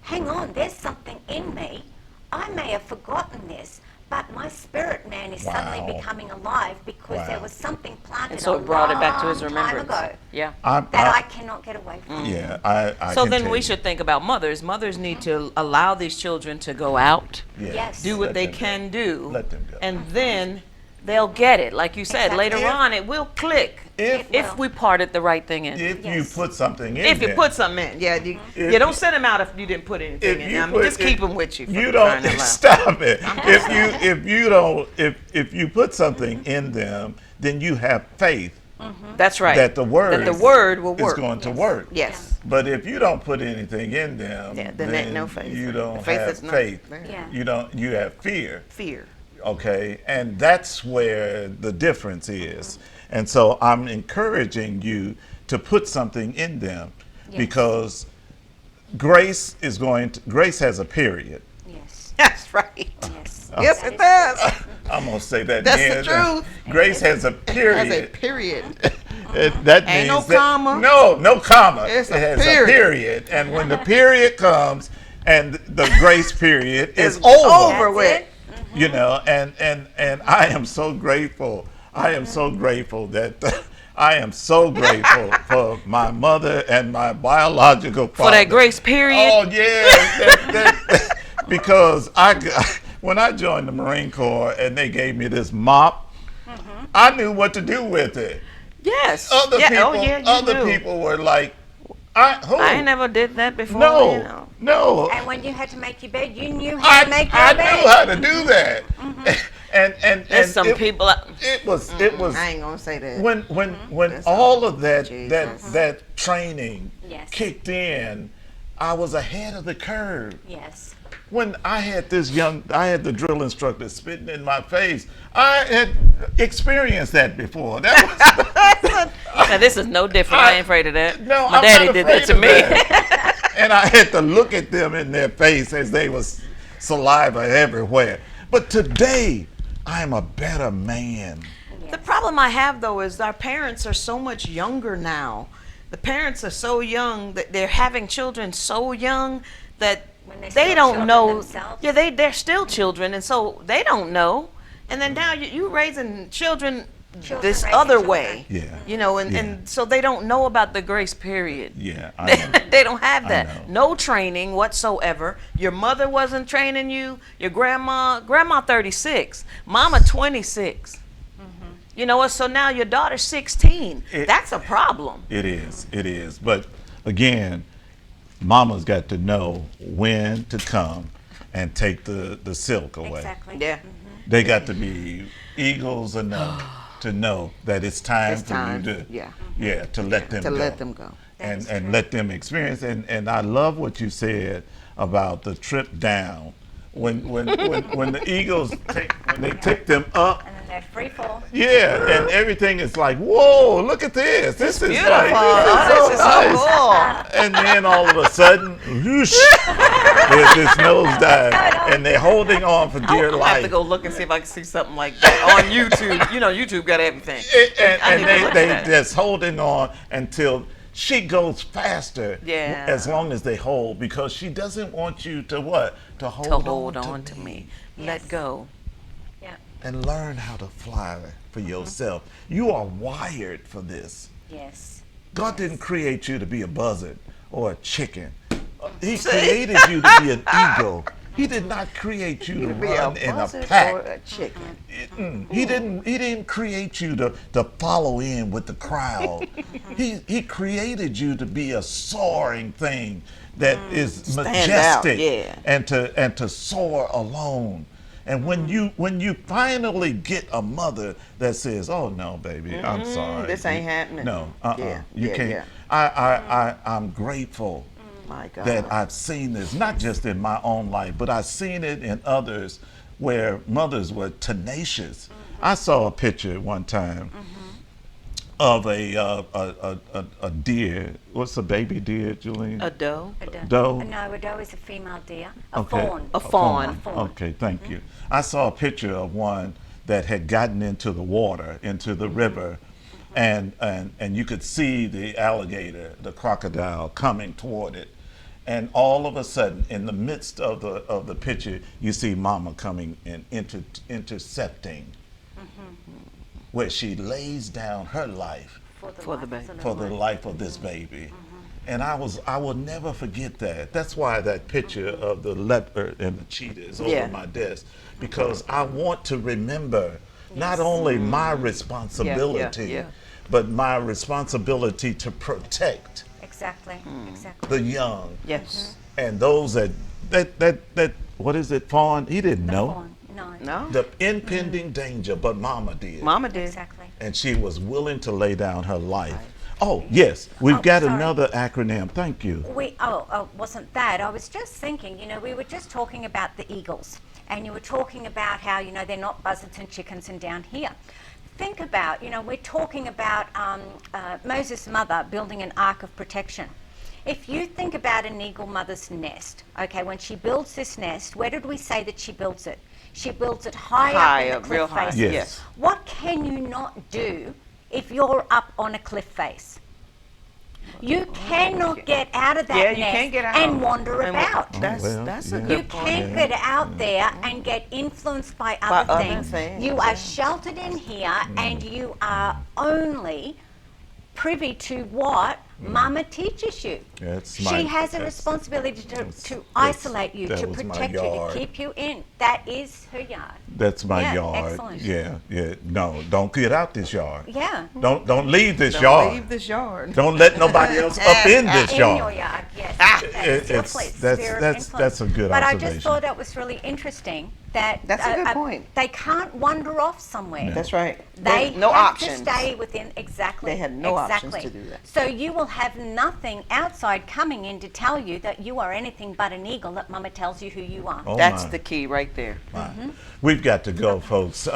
hang on, there's something in me. I may have forgotten this, but my spirit man is Wow. suddenly becoming alive because there Wow. was something planted And so a it brought it back to his long time remembrance. ago Yeah. that I cannot get away from. Yeah, I So can then tell we you. should think about mothers. Mothers need to allow these children to go out, Yeah. Yes. do what Let they them go. can do, Let them go. and then they'll get it. Like you said, Exactly. later on it will click If if we parted the right thing in. if you Yes. put something in If you there, put something in, yeah, If- you don't send them out if you didn't put anything if in. you I mean, put- just if- keep them with you. For you crying don't out loud. stop it. If you don't if you put something in them, then you have faith That's right. that the word That the word will is work. going to Yes. work. Yes. But if you don't put anything in them, Yeah, then ain't no faith. you don't Faith have is not faith. there. Yeah. You have fear. Fear. Okay, and that's where the difference is. And so I'm encouraging you to put something in them Yes. because grace has a period. Yes. That's right. Yes. Yes, That it is does. I'm gonna say that That's the again. truth. Grace has a Has a period. period. That Ain't no means that- comma. No comma. It's it a has period. a period. And when the period comes and the grace period is It's over, over That's with. it. you know, and I am so grateful. I am so grateful that I am so grateful for my mother and my biological father. For that grace period. Oh yeah, because when I joined the Marine Corps and they gave me this mop, I knew what to do with it. Yes. Other yeah. people, Oh, yeah, you other knew. people were like, who? I ain't never did that before. No, You know. no. And when you had to make your bed, you knew how to make your I bed. knew how to do that. And There's some it, people. It was I ain't gonna say that. when That's all of that Jesus. that training Yes. kicked in, I was ahead of the curve. Yes. When I had the drill instructor spitting in my face. I had experienced that before. That Now, this is no different. I ain't afraid of that. No, My I'm daddy not did that to afraid me. of that. And I had to look at them in their face as they was saliva everywhere. But today, I'm a better man. The problem I have though is our parents are so much younger now. The parents are so young that they're having children so young that When they're they still don't children know. themselves. Yeah, they're still children, and so they don't know. And then now you raising children Children this raising other children. way. Yeah. You know, Yeah. and so they don't know about the grace period. Yeah, I know. They don't have I that. know. No training whatsoever. Your mother wasn't training you. Your grandma 36, mama 26. You know what? So now your daughter's 16. That's a problem. It is. But again, mama's got to know when to come and take the silk away. Exactly. Yeah. They got to be eagles enough to know that it's time It's for time, you to yeah. to let them To go. let them go. That is And true. let them experience. And I love what you said about the trip down. When the eagles take them up. And then they're free fall. Yeah, and everything is like, whoa, look at this. This is Beautiful. like, Oh, this this is is so so nice. cool. And then all of a sudden, whoosh, there's this nosedive, and they're holding on for dear I'll have life. to go look and see if I can see something like that on YouTube. You know, YouTube got everything. I And need to look they at that. just holding on until she goes faster. Yeah. As long as they hold, because she doesn't want you to what? To hold, on to me. Yes. Let go. Yeah. and learn how to fly for yourself. You are wired for this. Yes. God didn't create you to be a buzzard or a chicken. He created you to be an eagle. He did not create you to Be run in a buzzard or pack. a chicken. He didn't create you to follow in with the crowd. He created you to be a soaring thing that is Stand out, majestic yeah. and to soar alone. And when you finally get a mother that says, "Oh no, baby, I'm sorry, this ain't happening." No, Yeah, you yeah, can't. yeah. I'm grateful My God. that I've seen this, not just in my own life, but I've seen it in others where mothers were tenacious. I saw a picture one time of a deer. What's a baby deer, Julian? A doe. A doe. Doe? No, a doe is a female deer. A Okay. fawn. A fawn. fawn. Okay, thank you. I saw a picture of one that had gotten into the water, into the river, and you could see the alligator, the crocodile, coming toward it. And all of a sudden, in the midst of the picture, you see Mama coming and intercepting, where she lays down her life For the baby. for the life of this baby. And I will never forget that. That's why that picture of the leopard and the cheetah is Yeah. over my desk, because I want to remember not only my responsibility, yeah. but my responsibility to protect Exactly. Exactly. the young Yes. and those that what is it, Fawn? He didn't know Fawn. No. No. the impending danger, but Mama did. Mama did. Exactly. And she was willing to lay down her life. Oh, yes, we've Oh, got sorry. another acronym. Thank you. Wasn't that? I was just thinking, we were just talking about the eagles, and you were talking about how, they're not buzzards and chickens and down here. Think about, we're talking about Moses' mother building an ark of protection. If you think about an eagle mother's nest, okay, when she builds this nest, where did we say that she builds it? She builds it high up in the real cliff high. face. Yes. What can you not do if you're up on a cliff face? You cannot get out of that Yeah, you nest can't get out. and wander And about. That's well, that's a yeah. good You point. can't get out there and get influenced by other other things. things, You are yeah. sheltered in here, and you are only privy to what Mama teaches you. That's She my- has a that's- responsibility to that's- isolate you, that to was my protect you, to yard. keep you in. That is her yard. That's my Yeah, yard. excellent. Yeah. No, don't get out this yard. Yeah. Don't leave this Don't yard. leave this yard. Don't let nobody else up in this In your yard. yard, yes. It's- Definitely, that's- sphere of that's- influence. that's a good But I observation. just thought it was really interesting that That's a good point. they can't wander off somewhere. That's right. They no have options. to stay within exactly. They had no options exactly. to do that. So you will have nothing outside coming in to tell you that you are anything but an eagle. That Mama tells you who you are. Oh, That's my. the key right there. We've got to go, folks.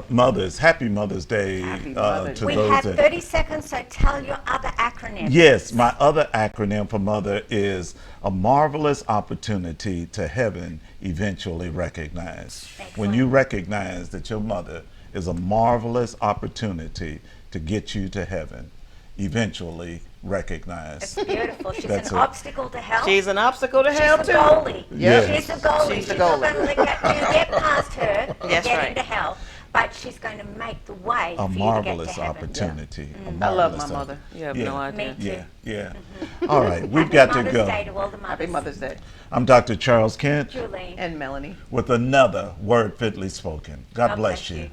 Mothers, happy Mother's Day Happy Mother's to We those have that. 30 seconds, so tell your other acronym. Yes, my other acronym for mother is a marvelous opportunity to heaven eventually recognized. When you recognize that your mother is a marvelous opportunity to get you to heaven, eventually recognized. It's beautiful. She's That's an it. obstacle to hell. She's an obstacle to hell She's a too. goalie. Yeah. She's a goalie. She's the She's not goalie. going to let you get past her and That's get right. into hell, but she's going to make the way A for you to get marvelous to heaven. opportunity. A I love my marvelous mother. You have Yeah. no idea. Me too. Yeah. All right, we've got to Mother's go. Day to all the mothers. Happy Mother's Day. I'm Dr. Charles Kent Julie. And Melanie. with another Word Fitly Spoken. God bless you.